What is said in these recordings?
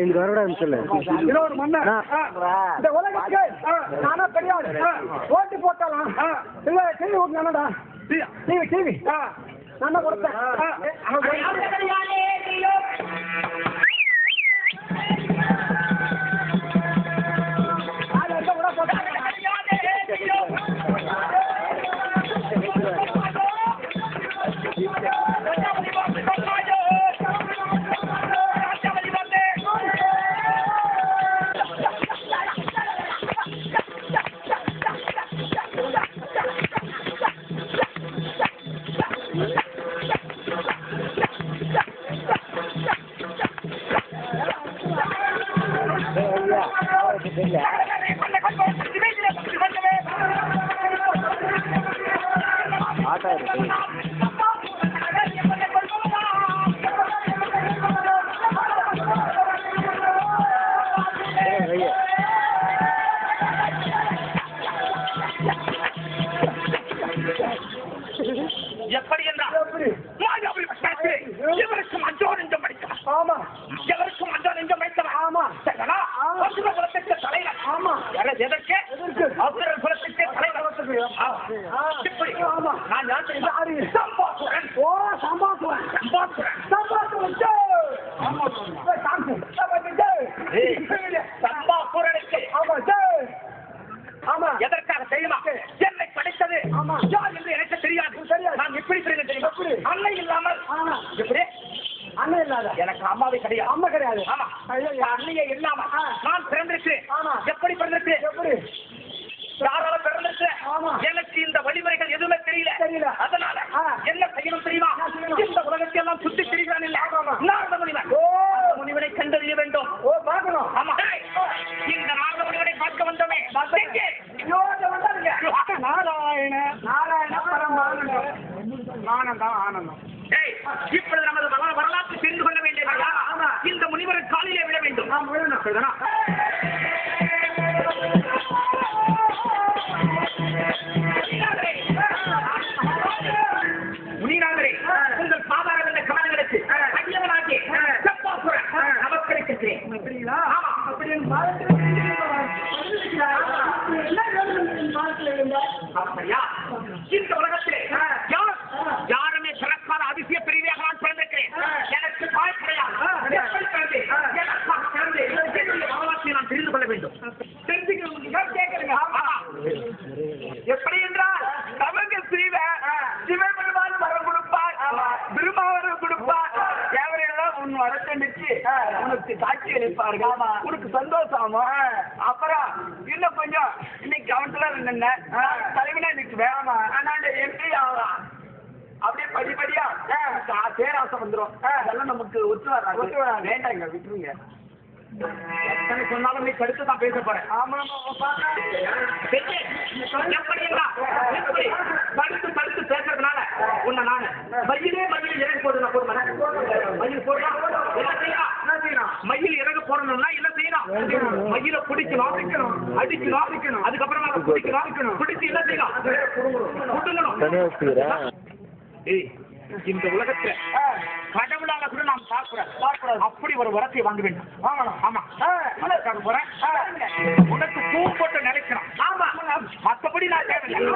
இங்க வரடா சொல்லு. இன்னொரு மன்னர் இந்த உலகத்துக்கு நானா பெரியாரு. ஓட்டு போட்டாலாம் இல்ல டிவி ஓட்டுனாடா. டிவி நானா கொடுத்தேன். ஆட்டா இருக்கு. எப்படி என்றால் எவருக்கும் அஞ்சோ நெஞ்சம் படித்தவன். ஆமா, எவருக்கும் அஞ்சோ நெஞ்சம் படித்தவன். ஆமா, குலத்துக்கு தலைவர். ஆமா, எதற்கு அசுரர் குலத்துக்கு தலைவர். இப்படி நான் யார் தெரியுமா? சம்பாசுரன். ஓ, சம்பாசுரன். சம்பாசுரனுக்கு எதற்காக தெரியுமா? என்னை படைத்தது யார் என்று எனக்கு தெரியாது. நான் எப்படி தெரியும்? அன்னை இல்லாமல். எப்படி அன்னை இல்லாத எனக்கு அம்மாவே கிடையாது. அம்மா கிடையாது. ஆமா, அன்னையே இல்லாம நான் பிறந்திருக்கிறேன். எப்படி பிறந்திருக்கிறேன்? எப்படி யாரால பிறந்திருக்கிறேன்? எனக்கு இந்த வழிமுறைகள் எதுவுமே தெரியல. அதனால என்ன செய்யணும் தெரியுமா? இந்த உலகத்தை எல்லாம் சுத்தி திரிகிறான் இல்ல நாரத முனிவன். முனிவனை கண்டறிய வேண்டும். ஓ, பார்க்கணும். ஆமா, இந்த நாரத முனிவனை பார்க்க வந்தோமே. நாராயண நாராயண பரமானந்தம் ஆனந்தம். இப்பொழுது நமது வரலாற்று தெரிந்து கொள்ள வேண்டியது. இந்த முனிவரை காலிலே விட வேண்டும். முனிநாதரே, உங்கள் சாதாரண இந்த கவனங்களுக்கு ஐயவனாகி சப்பாசுரன் நமஸ்கரிக்கிறேன். இந்த உலகத்திலே யாருமே பிறக்காத அதிசய பிரிவியாக நான் பிறந்திருக்கிறேன். எனக்கு தாய் கிடையாது. வரலாற்றை நான் தெரிந்து கொள்ள வேண்டும். எப்படி என்றால் நமக்கு சிவபெருமான் வரம் கொடுப்பார், திருமாவரம் கொடுப்பார். எவரையெல்லாம் உன் வரக்கண்டிச்சு உனக்கு காட்சி அளிப்பார்கள். உனக்கு சந்தோஷமா? அப்புறம் இன்னும் கொஞ்சம் இன்னைக்கு கவுன்சிலர் என்ன தலைவனா இன்னைக்கு வேணாமா? ஆனாண்ட எப்படி ஆகலாம்? அப்படியே படிப்படியா பேராசை வந்துடும். அதெல்லாம் நமக்கு ஒத்து வர வேண்டாங்க, விட்டுருங்க. எத்தனை சொன்னாலும் நீ கருத்து தான் பேச போறேன். கருத்து பேசுறதுனால உன்னை நானு மயிலே மயில் இறகு போடுறா மயில் போடுறா என்ன செய்யலாம்? மயில் இறகு போடணும்னா என்ன செய்யணும்? மயில பிடிக்கணும், அடிக்கணும், அதுக்கப்புறமா பிடிக்கணும், பிடிச்சு என்ன செய்யலாம்? புடுங்கணும். இந்த உலகத்துல கடவுளால கூட நாம் பார்க்கிறோம். அப்படி ஒரு வரத்தை வாங்க வேண்டும். ஆமா, போறேன். உனக்கு பூ போட்டு நினைக்கிறோம். ஆமா, மற்றபடி நான் தேவையில்லை.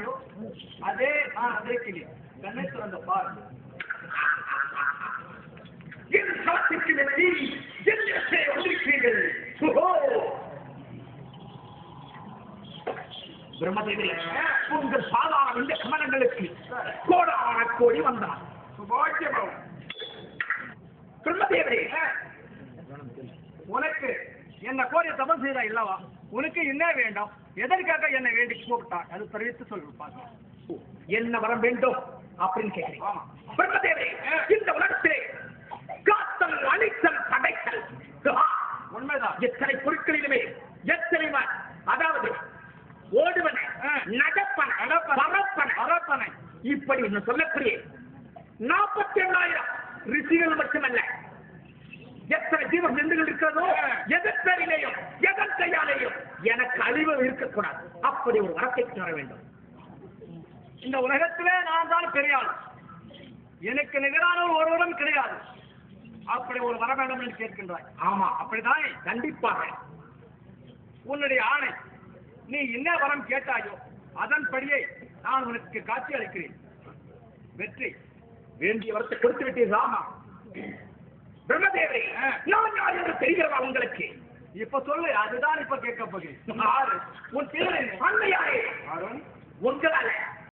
பார்த்தாயோ அதே அதே கிளி கண்ணை திறந்த பார். என் களத்திற்கு நெற்றி என்னத்தை வந்திருக்கிறீர்கள். பிரம்மதேவி உங்கள் சாதாரண இந்த கமலங்களுக்கு கோடான கோடி வந்தார். பிரம்மதேவி உனக்கு என்ன கோரிய தபம் செய்தா இல்லவா? உனக்கு என்ன வேண்டும்? எதற்காக என்ன வேண்டி கூப்பிட்டார்? அது தெரிவித்து சொல்லிருப்பாங்க. என்ன வரம் வேண்டும் அப்படின்னு கேட்கிறேன். பிரம்மதேவி இந்த உலகத்திலே காத்தல் அழித்தல் படைத்தல் உண்மைதான். எத்தனை பொருட்களிலுமே எத்தனை அதாவது ஓடுவன நடப்பன பரப்பன இப்படி சொல்லக்கூடிய 48,000 ரிஷிகள் மட்டுமல்ல, எத்தனை ஜீவ ஜந்துகள் இருக்கிறதோ எதன் பேரிலேயும் எதன் கையாலேயும் எனக்கு அழிவு இருக்கக்கூடாது. அப்படி ஒரு வரத்தை தர வேண்டும். இந்த உலகத்திலே நான் தான் பெரிய ஆள், எனக்கு நிகரான ஒருவரும் கிடையாது. அப்படி ஒரு வர வேண்டும் என்று கேட்கின்றாய். ஆமா, அப்படிதான். கண்டிப்பாக உன்னுடைய ஆணை, நீ என்ன வரம் கேட்டாயோ அதன்படியே நான் உனக்கு காட்சி அளிக்கிறேன். வெற்றி வேண்டிய வரத்தை கொடுத்து விட்டீர்கள். ஆமா பிரம்மதேவரே, நான் யார் என்று தெரிகிறதா உங்களுக்கு? இப்ப சொல்லு, அதுதான் இப்ப கேட்க போகிறேன். உன் பேரு அன்னையாரே. உங்களால